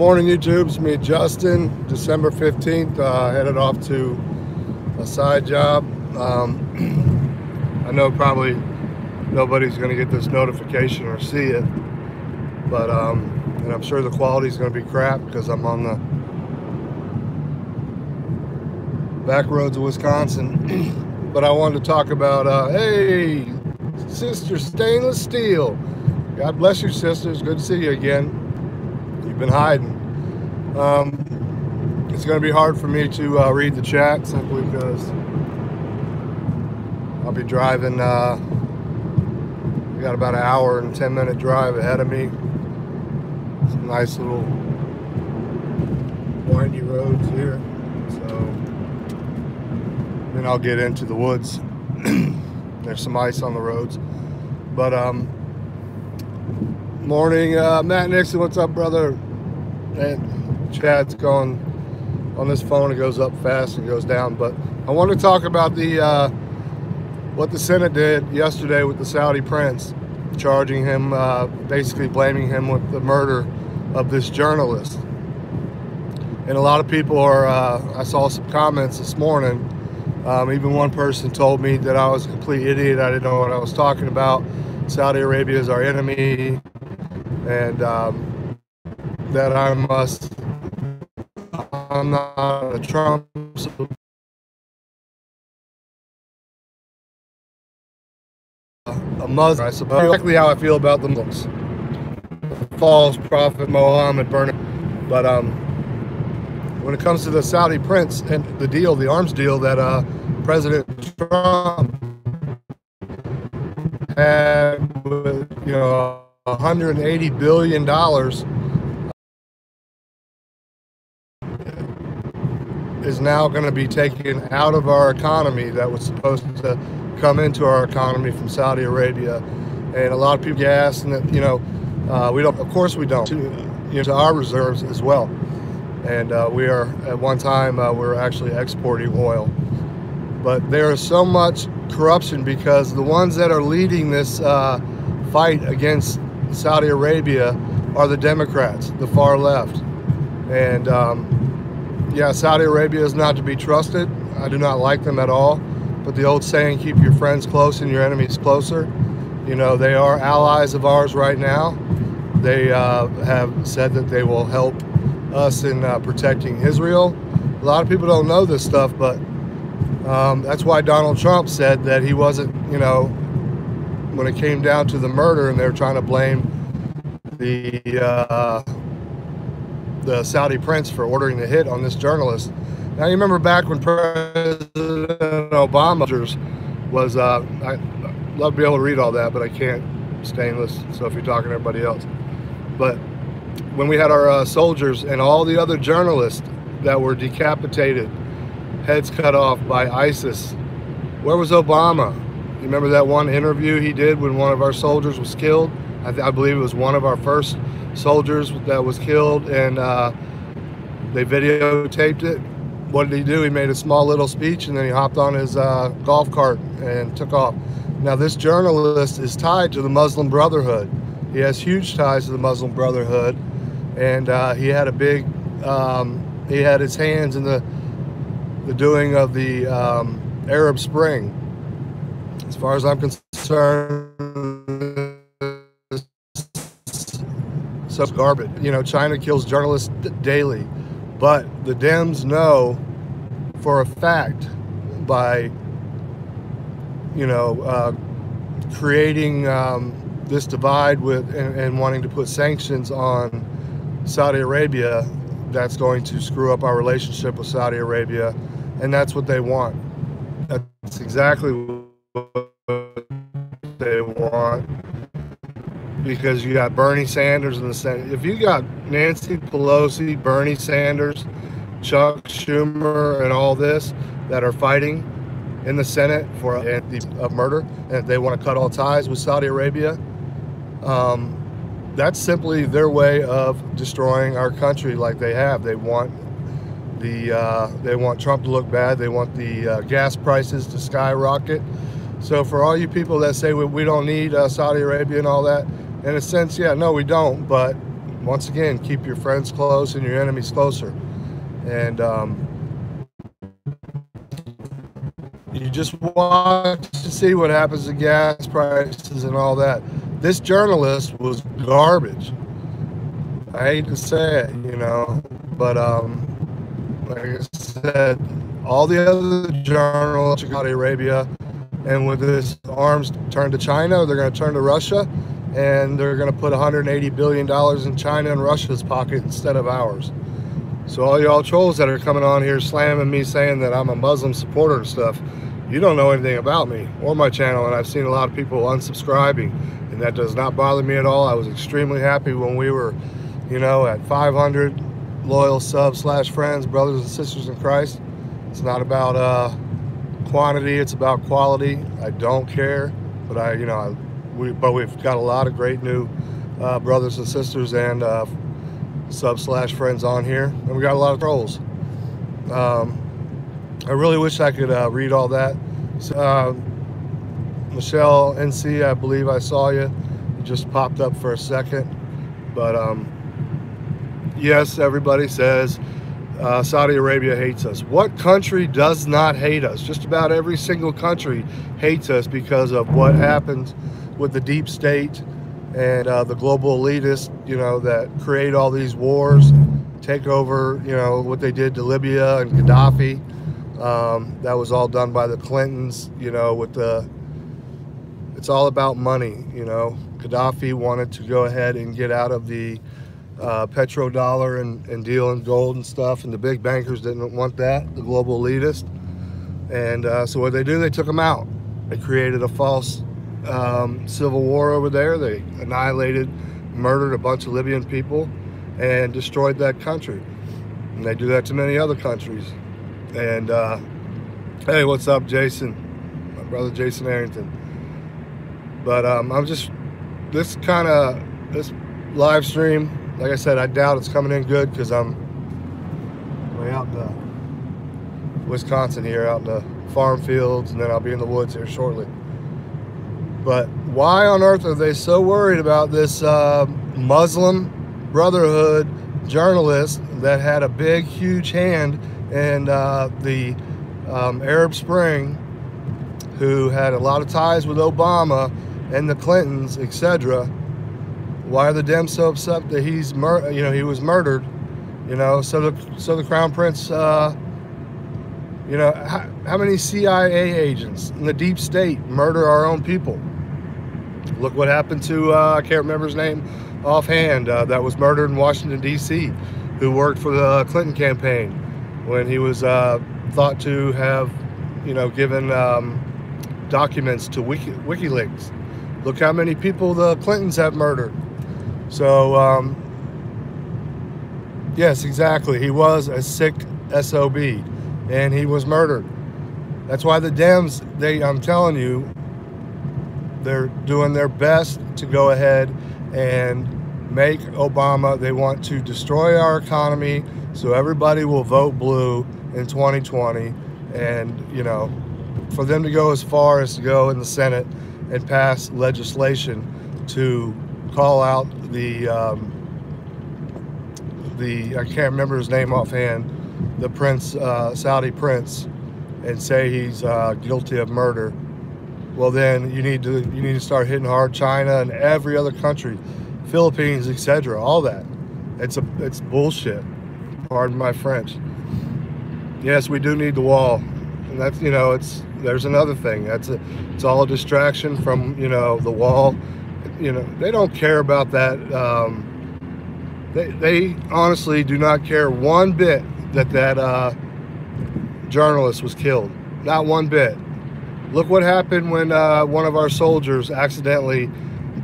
Morning, YouTube. It's me, Justin. December 15th, headed off to a side job. I know probably nobody's going to get this notification or see it, but and I'm sure the quality is going to be crap because I'm on the back roads of Wisconsin. But I wanted to talk about, hey, Sister Stainless Steel. God bless you, sisters. Good to see you again. You've been hiding. It's going to be hard for me to read the chat simply because I'll be driving. We got about an hour and 10-minute drive ahead of me. Some nice little windy roads here. So then I'll get into the woods. There's some ice on the roads. But morning, Matt Nixon, what's up, brother? And chat's going on this phone. It goes up fast and goes down. But I want to talk about the what the Senate did yesterday with the Saudi Prince, charging him, basically blaming him with the murder of this journalist. And a lot of people are, I saw some comments this morning. Even one person told me that I was a complete idiot. I didn't know what I was talking about. Saudi Arabia is our enemy, and that I'm not a Trump supporter. A Muslim, I suppose. Exactly how I feel about the Muslims. The false prophet Muhammad burning. But when it comes to the Saudi Prince and the deal, the arms deal that President Trump had with, $180 billion is now going to be taken out of our economy that was supposed to come into our economy from Saudi Arabia. And a lot of people get asked, and that, we don't, of course we don't, to our reserves as well. And we are, at one time, we were actually exporting oil. But there is so much corruption because the ones that are leading this fight against Saudi Arabia are the Democrats, the far left. And yeah, Saudi Arabia is not to be trusted. I do not like them at all. But the old saying, keep your friends close and your enemies closer. They are allies of ours right now. They have said that they will help us in protecting Israel. A lot of people don't know this stuff, but that's why Donald Trump said that he wasn't, when it came down to the murder and they were trying to blame the Saudi Prince for ordering the hit on this journalist. Now, you remember back when President Obama was, I'd love to be able to read all that, but I can't, stainless, so if you're talking to everybody else. But when we had our soldiers and all the other journalists that were decapitated, heads cut off by ISIS, where was Obama? You remember that one interview he did when one of our soldiers was killed? I believe it was one of our first soldiers that was killed, and they videotaped it. What did he do? He made a small little speech, and then he hopped on his golf cart and took off. Now, this journalist is tied to the Muslim Brotherhood. He has huge ties to the Muslim Brotherhood, and he had a big, he had his hands in the doing of the Arab Spring. As far as I'm concerned, so it's garbage. China kills journalists daily. But the Dems know for a fact by, creating this divide with and wanting to put sanctions on Saudi Arabia, that's going to screw up our relationship with Saudi Arabia, and that's what they want. That's exactly what they want. Because you got Bernie Sanders in the Senate. If you got Nancy Pelosi, Bernie Sanders, Chuck Schumer, and all this that are fighting in the Senate for a murder, and they want to cut all ties with Saudi Arabia, that's simply their way of destroying our country like they have. They want Trump to look bad. They want the gas prices to skyrocket. So for all you people that say we don't need Saudi Arabia and all that, in a sense, yeah, no, we don't. But once again, keep your friends close and your enemies closer. And you just watch to see what happens to gas prices and all that. This journalist was garbage. I hate to say it, you know, but like I said, all the other journalists in Saudi Arabia, and with this arms turned to China, they're going to turn to Russia, and they're going to put $180 billion in China and Russia's pocket instead of ours. So all y'all trolls that are coming on here slamming me, saying that I'm a Muslim supporter and stuff, you don't know anything about me or my channel, and I've seen a lot of people unsubscribing, and that does not bother me at all. I was extremely happy when we were, you know, at 500 loyal subs / friends, brothers and sisters in Christ. It's not about quantity, it's about quality. I don't care, but we've got a lot of great new brothers and sisters and sub / friends on here, and we got a lot of trolls. I really wish I could read all that. Michelle NC, I believe I saw you. You just popped up for a second, but yes, everybody says Saudi Arabia hates us. What country does not hate us? Just about every single country hates us because of what happens with the deep state and the global elitists, you know, that create all these wars, take over, you know, what they did to Libya and Gaddafi. That was all done by the Clintons, you know, it's all about money, you know. Gaddafi wanted to go ahead and get out of the petrodollar and deal in gold and stuff, and the big bankers didn't want that, the global elitists. And so what they do, they took them out. They created a false civil war over there. They annihilated, murdered a bunch of Libyan people and destroyed that country. And they do that to many other countries. And hey, what's up, Jason? My brother Jason Arrington. But I'm just, this live stream, like I said, I doubt it's coming in good because I'm way out in Wisconsin here, out in the farm fields, and then I'll be in the woods here shortly. But why on earth are they so worried about this Muslim Brotherhood journalist that had a big, huge hand in the Arab Spring, who had a lot of ties with Obama and the Clintons, etc.? Why are the Dems so upset that he was murdered? You know, so the Crown Prince, you know, how many CIA agents in the deep state murder our own people? Look what happened to, I can't remember his name offhand, that was murdered in Washington, D.C., who worked for the Clinton campaign when he was thought to have, you know, given documents to WikiLeaks. Look how many people the Clintons have murdered. So, yes, exactly. He was a sick SOB, and he was murdered. That's why the Dems, I'm telling you, they're doing their best to go ahead and make Obama, they want to destroy our economy so everybody will vote blue in 2020. And, you know, for them to go as far as to go in the Senate and pass legislation to call out the I can't remember his name offhand, the Prince, Saudi Prince, and say he's guilty of murder. Well, then you need to start hitting hard China and every other country, Philippines, etc. All that. It's bullshit. Pardon my French. Yes, we do need the wall, and that's, you know, there's another thing. It's all a distraction from, you know, the wall. You know, they don't care about that. They honestly do not care one bit that journalist was killed. Not one bit. Look what happened when one of our soldiers accidentally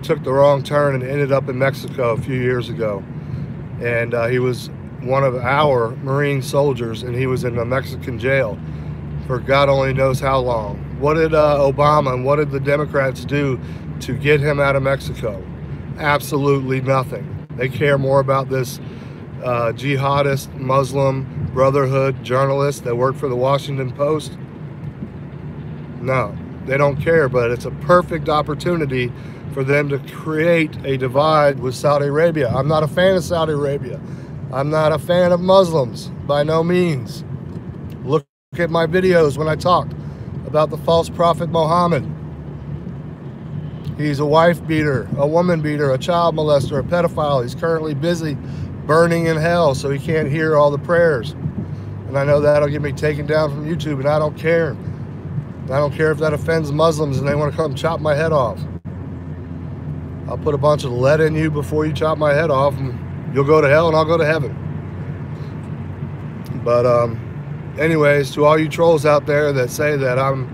took the wrong turn and ended up in Mexico a few years ago. And he was one of our Marine soldiers, and he was in a Mexican jail for God only knows how long. What did Obama and what did the Democrats do to get him out of Mexico? Absolutely nothing. They care more about this jihadist Muslim Brotherhood journalist that worked for the Washington Post. No, They don't care, but it's a perfect opportunity for them to create a divide with Saudi Arabia. I'm not a fan of Saudi Arabia. I'm not a fan of Muslims, by no means. Look at my videos when I talked about the false prophet Muhammad. He's a wife beater, a woman beater, a child molester, a pedophile. He's currently busy burning in hell, so he can't hear all the prayers. And I know that'll get me taken down from YouTube, and I don't care. I don't care if that offends Muslims and they want to come chop my head off. I'll put a bunch of lead in you before you chop my head off, and you'll go to hell and I'll go to heaven. But anyways, to all you trolls out there that say that I'm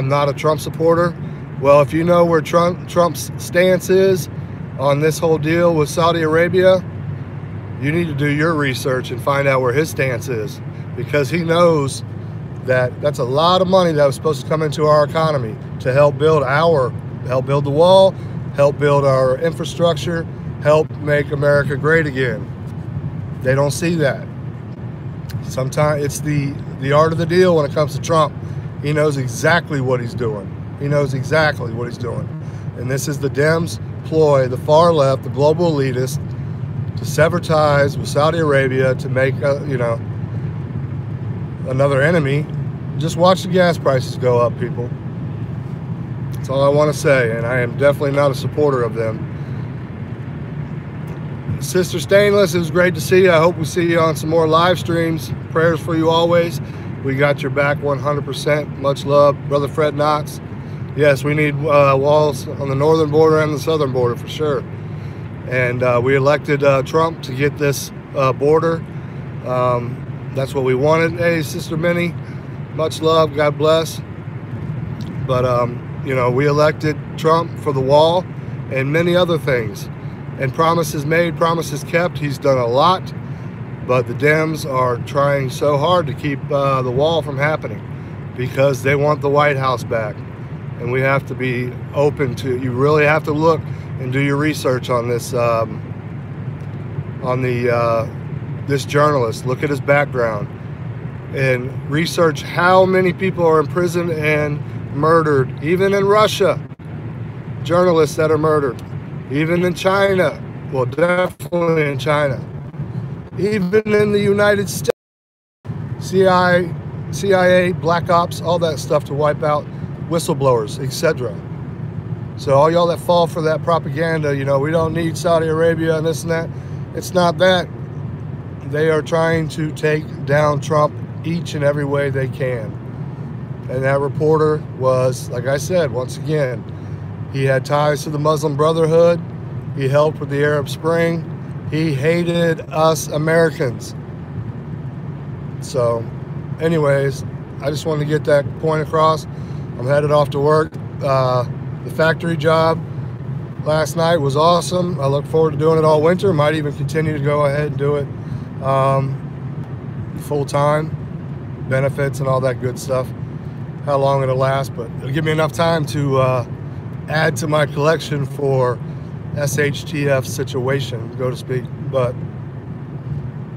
not a Trump supporter, well, if you know where Trump's stance is on this whole deal with Saudi Arabia, you need to do your research and find out where his stance is, because he knows that that's a lot of money that was supposed to come into our economy to help build the wall, help build our infrastructure, help make America great again. They don't see that. Sometimes it's the art of the deal when it comes to Trump. He knows exactly what he's doing. He knows exactly what he's doing. And this is the Dems' ploy, the far left, the global elitists, to sever ties with Saudi Arabia to make, another enemy. Just watch the gas prices go up, people. That's all I want to say, and I am definitely not a supporter of them. Sister Stainless, it was great to see you. I hope we see you on some more live streams. Prayers for you always. We got your back 100%. Much love. Brother Fred Knox. Yes, we need walls on the northern border and the southern border for sure. And we elected Trump to get this border. That's what we wanted. Hey, Sister Minnie, much love. God bless. But, we elected Trump for the wall and many other things. And promises made, promises kept. He's done a lot. But the Dems are trying so hard to keep the wall from happening because they want the White House back. And we have to be open to, you really have to look and do your research on this, this journalist. Look at his background and research how many people are in prison and murdered, even in Russia. Journalists that are murdered, even in China. Well, definitely in China. Even in the United States. CIA, Black Ops, all that stuff to wipe out whistleblowers, etc. So all y'all that fall for that propaganda, we don't need Saudi Arabia and this and that. It's not that. They are trying to take down Trump each and every way they can. And that reporter was, like I said, once again, he had ties to the Muslim Brotherhood. He helped with the Arab Spring. He hated us Americans. So, anyways, I just wanted to get that point across. I'm headed off to work. The factory job last night was awesome. I look forward to doing it all winter. Might even continue to go ahead and do it full time. Benefits and all that good stuff. How long it'll last, but it'll give me enough time to add to my collection for SHTF situation, so to speak. But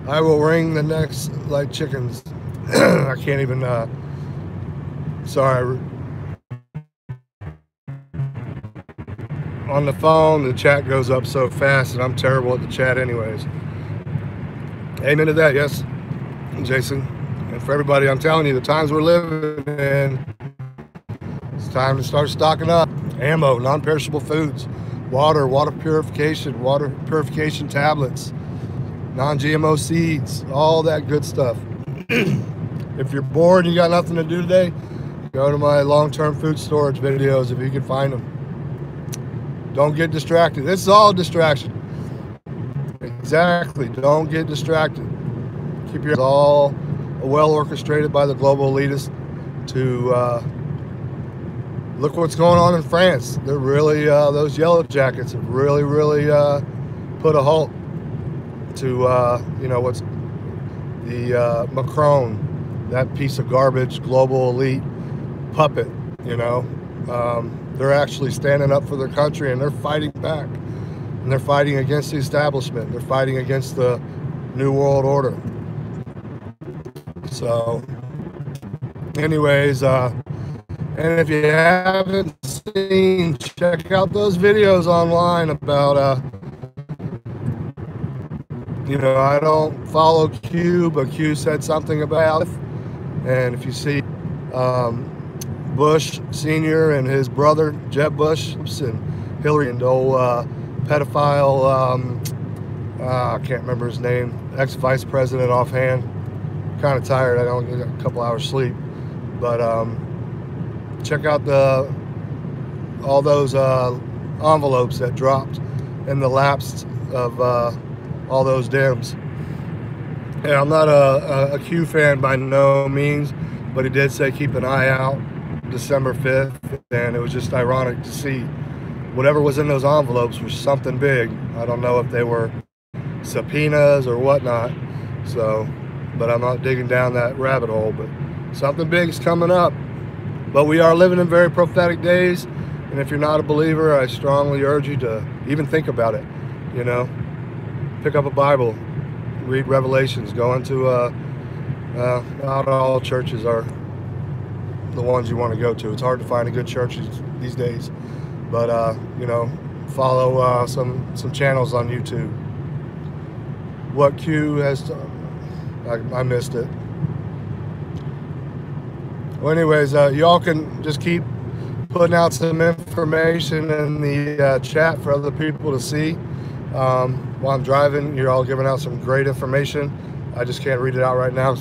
I will ring the next like chickens. I can't even, sorry. On the phone, the chat goes up so fast, and I'm terrible at the chat anyways. Amen to that, yes, Jason. And for everybody, I'm telling you, the times we're living in, it's time to start stocking up. Ammo, non-perishable foods, water purification tablets, non-GMO seeds, all that good stuff. If you're bored and you got nothing to do today, go to my long-term food storage videos if you can find them. Don't get distracted. This is all distraction. Exactly. Don't get distracted. Keep your all well orchestrated by the global elitists to look what's going on in France. They're really, those yellow jackets have really put a halt to, what's the Macron, that piece of garbage, global elite puppet, They're actually standing up for their country and they're fighting back. And they're fighting against the establishment. They're fighting against the New World Order. So, anyways, And if you haven't seen, check out those videos online about, you know, I don't follow Q, but Q said something about it. And if you see Bush Sr. and his brother, Jeb Bush, and Hillary, and old pedophile, I can't remember his name, ex-vice president offhand. Kind of tired, I only got a couple hours sleep. But check out all those envelopes that dropped in the laps of all those Dems. And I'm not a Q fan by no means, but he did say keep an eye out December 5th, and it was just ironic to see whatever was in those envelopes was something big. I don't know if they were subpoenas or whatnot, so, but I'm not digging down that rabbit hole, but something big is coming up. But we are living in very prophetic days, and if you're not a believer, I strongly urge you to even think about it. You know, pick up a Bible, read Revelations, go into not all churches are the ones you want to go to. It's hard to find a good church these days, but you know, follow some channels on YouTube. What Q has done, I missed it. Well, anyways, y'all can just keep putting out some information in the chat for other people to see. While I'm driving, you're all giving out some great information. I just can't read it out right now.